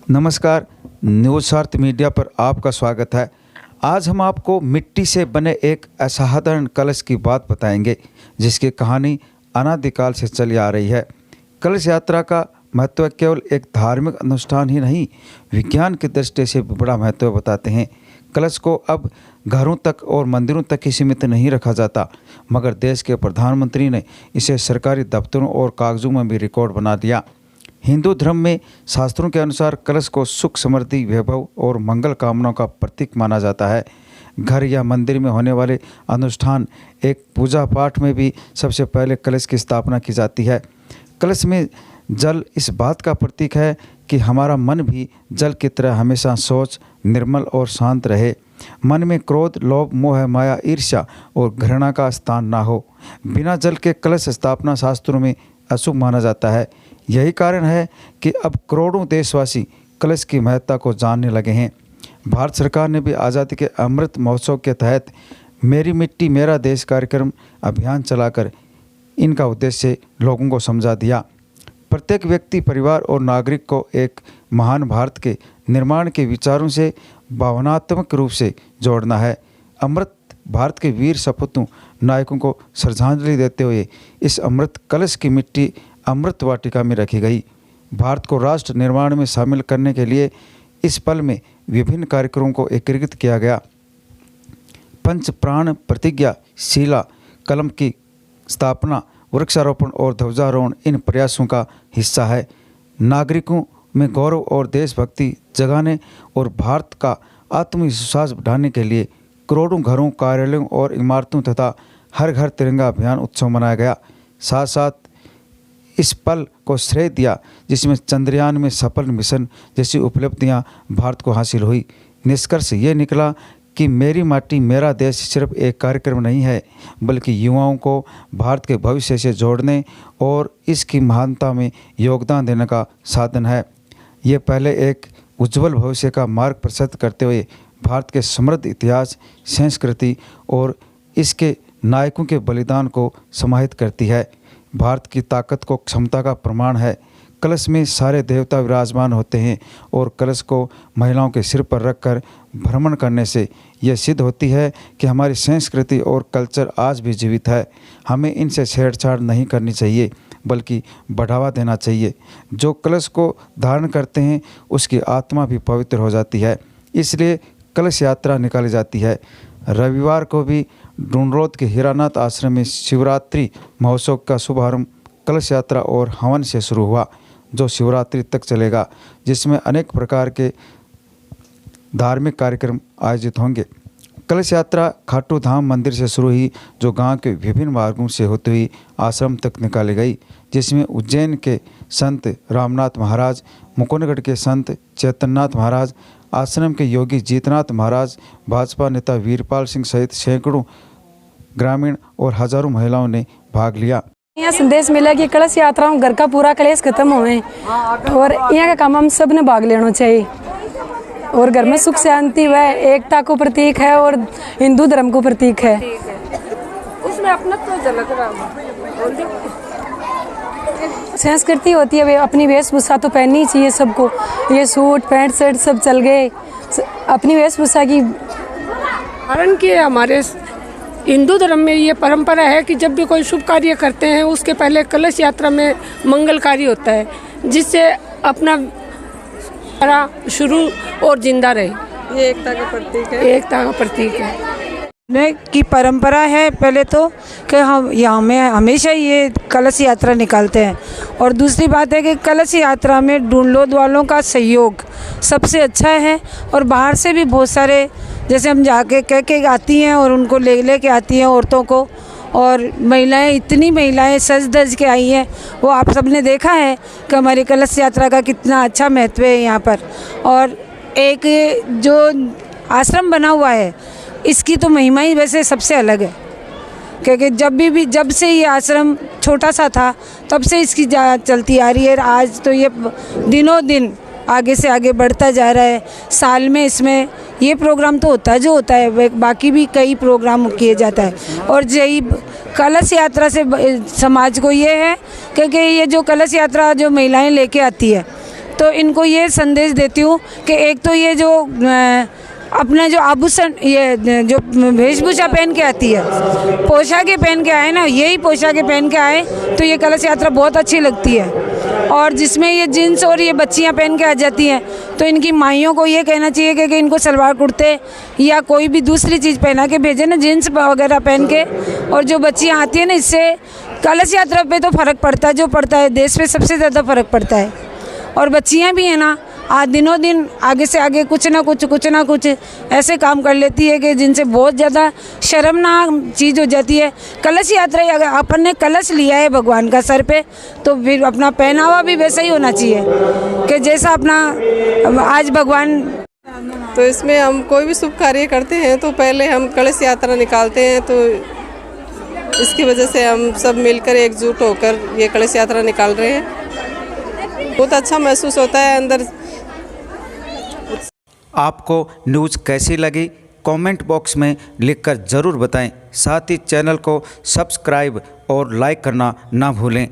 नमस्कार, न्यूज़ अर्थ मीडिया पर आपका स्वागत है। आज हम आपको मिट्टी से बने एक असाधारण कलश की बात बताएंगे, जिसकी कहानी अनादिकाल से चली आ रही है। कलश यात्रा का महत्व केवल एक धार्मिक अनुष्ठान ही नहीं, विज्ञान की दृष्टि से भी बड़ा महत्व बताते हैं। कलश को अब घरों तक और मंदिरों तक ही सीमित नहीं रखा जाता, मगर देश के प्रधानमंत्री ने इसे सरकारी दफ्तरों और कागजों में भी रिकॉर्ड बना दिया। हिंदू धर्म में शास्त्रों के अनुसार कलश को सुख, समृद्धि, वैभव और मंगल कामनाओं का प्रतीक माना जाता है। घर या मंदिर में होने वाले अनुष्ठान, एक पूजा पाठ में भी सबसे पहले कलश की स्थापना की जाती है। कलश में जल इस बात का प्रतीक है कि हमारा मन भी जल की तरह हमेशा सोच, निर्मल और शांत रहे। मन में क्रोध, लोभ, मोह, माया, ईर्ष्या और घृणा का स्थान ना हो। बिना जल के कलश स्थापना शास्त्रों में अशुभ माना जाता है। यही कारण है कि अब करोड़ों देशवासी कलश की महत्ता को जानने लगे हैं। भारत सरकार ने भी आज़ादी के अमृत महोत्सव के तहत मेरी मिट्टी मेरा देश कार्यक्रम अभियान चलाकर इनका उद्देश्य लोगों को समझा दिया। प्रत्येक व्यक्ति, परिवार और नागरिक को एक महान भारत के निर्माण के विचारों से भावनात्मक रूप से जोड़ना है। अमृत भारत के वीर सपूतों, नायकों को श्रद्धांजलि देते हुए इस अमृत कलश की मिट्टी अमृत वाटिका में रखी गई। भारत को राष्ट्र निर्माण में शामिल करने के लिए इस पल में विभिन्न कार्यक्रमों को एकीकृत किया गया। पंच प्राण प्रतिज्ञा, शिला कलम की स्थापना, वृक्षारोपण और ध्वजारोहण इन प्रयासों का हिस्सा है। नागरिकों में गौरव और देशभक्ति जगाने और भारत का आत्मविश्वास बढ़ाने के लिए करोड़ों घरों, कार्यालयों और इमारतों तथा हर घर तिरंगा अभियान उत्सव मनाया गया। साथ साथ इस पल को श्रेय दिया जिसमें चंद्रयान में सफल मिशन जैसी उपलब्धियां भारत को हासिल हुई। निष्कर्ष ये निकला कि मेरी माटी मेरा देश सिर्फ एक कार्यक्रम नहीं है, बल्कि युवाओं को भारत के भविष्य से जोड़ने और इसकी महानता में योगदान देने का साधन है। ये पहले एक उज्जवल भविष्य का मार्ग प्रशस्त करते हुए भारत के समृद्ध इतिहास, संस्कृति और इसके नायकों के बलिदान को समाहित करती है। भारत की ताकत को क्षमता का प्रमाण है। कलश में सारे देवता विराजमान होते हैं और कलश को महिलाओं के सिर पर रखकर भ्रमण करने से यह सिद्ध होती है कि हमारी संस्कृति और कल्चर आज भी जीवित है। हमें इनसे छेड़छाड़ नहीं करनी चाहिए, बल्कि बढ़ावा देना चाहिए। जो कलश को धारण करते हैं उसकी आत्मा भी पवित्र हो जाती है, इसलिए कलश यात्रा निकाली जाती है। रविवार को भी डूंडरोद के हीरानाथ आश्रम में शिवरात्रि महोत्सव का शुभारंभ कलश यात्रा और हवन से शुरू हुआ, जो शिवरात्रि तक चलेगा, जिसमें अनेक प्रकार के धार्मिक कार्यक्रम आयोजित होंगे। कलश यात्रा खाटू धाम मंदिर से शुरू हुई, जो गांव के विभिन्न मार्गों से होती हुई आश्रम तक निकाली गई, जिसमें उज्जैन के संत रामनाथ महाराज, मुकुंदगढ़ के संत चैतन्यनाथ महाराज, आश्रम के योगी जीतनाथ महाराज, भाजपा नेता वीरपाल सिंह सहित सैकड़ों ग्रामीण और हजारों महिलाओं ने भाग लिया। यहाँ संदेश मिला कि कलश यात्रा में घर का पूरा कलेश खत्म होवे और यहाँ का काम हम सब ने भाग लेना चाहिए और घर में सुख शांति व एकता को प्रतीक है और हिंदू धर्म को प्रतीक है। उसमें अपना तो झलक रहा संस्कृति होती है, वे अपनी वेशभूषा तो पहननी चाहिए सबको। ये सूट पैंट शर्ट सब चल गए, अपनी वेशभूषा की कारण कि हमारे हिंदू धर्म में ये परंपरा है कि जब भी कोई शुभ कार्य करते हैं उसके पहले कलश यात्रा में मंगल कार्य होता है, जिससे अपना शुरू और जिंदा रहे। ये एकता का प्रतीक है। एकता का प्रतीक है की परंपरा है पहले तो कि हम यहाँ में हमेशा ये कलश यात्रा निकालते हैं, और दूसरी बात है कि कलश यात्रा में डूंडरोद वालों का सहयोग सबसे अच्छा है। और बाहर से भी बहुत सारे, जैसे हम जाके कह के आती हैं और उनको ले के आती हैं औरतों को, और महिलाएं, इतनी महिलाएं सज धज के आई हैं, वो आप सबने देखा है कि हमारी कलश यात्रा का कितना अच्छा महत्व है यहाँ पर। और एक जो आश्रम बना हुआ है इसकी तो महिमा ही वैसे सबसे अलग है, क्योंकि जब से ये आश्रम छोटा सा था तब से इसकी चलती आ रही है। आज तो ये दिनों दिन आगे से आगे बढ़ता जा रहा है। साल में इसमें ये प्रोग्राम तो होता है जो होता है, बाकी भी कई प्रोग्राम किए जाता है। और यही कलश यात्रा से समाज को ये है, क्योंकि ये जो कलश यात्रा जो महिलाएं लेके आती है तो इनको ये संदेश देती हूँ कि एक तो ये जो अपना जो आभूषण, ये जो वेशभूषा पहन के आती है, पोशाकें पहन के आए ना, यही पोशाकें पहन के आए तो ये कलश यात्रा बहुत अच्छी लगती है। और जिसमें ये जीन्स और ये बच्चियां पहन के आ जाती हैं तो इनकी माइयों को ये कहना चाहिए कि इनको सलवार कुर्ते या कोई भी दूसरी चीज़ पहना के भेजे ना, जीन्स वगैरह पहन के। और जो बच्चियां आती हैं ना, इससे कलश यात्रा पे तो फ़र्क पड़ता है, जो पड़ता है देश पे सबसे ज़्यादा फ़र्क पड़ता है। और बच्चियां भी हैं ना, आज दिनों दिन आगे से आगे कुछ ना कुछ ऐसे काम कर लेती है कि जिनसे बहुत ज़्यादा शर्मनाक चीज़ हो जाती है। कलश यात्रा, अगर अपन ने कलश लिया है भगवान का सर पे, तो फिर अपना पहनावा भी वैसा ही होना चाहिए कि जैसा अपना आज भगवान। तो इसमें हम कोई भी शुभ कार्य करते हैं तो पहले हम कलश यात्रा निकालते हैं, तो इसकी वजह से हम सब मिलकर एकजुट होकर ये कलश यात्रा निकाल रहे हैं। बहुत अच्छा महसूस होता है अंदर। आपको न्यूज़ कैसी लगी कमेंट बॉक्स में लिखकर ज़रूर बताएं। साथ ही चैनल को सब्सक्राइब और लाइक करना ना भूलें।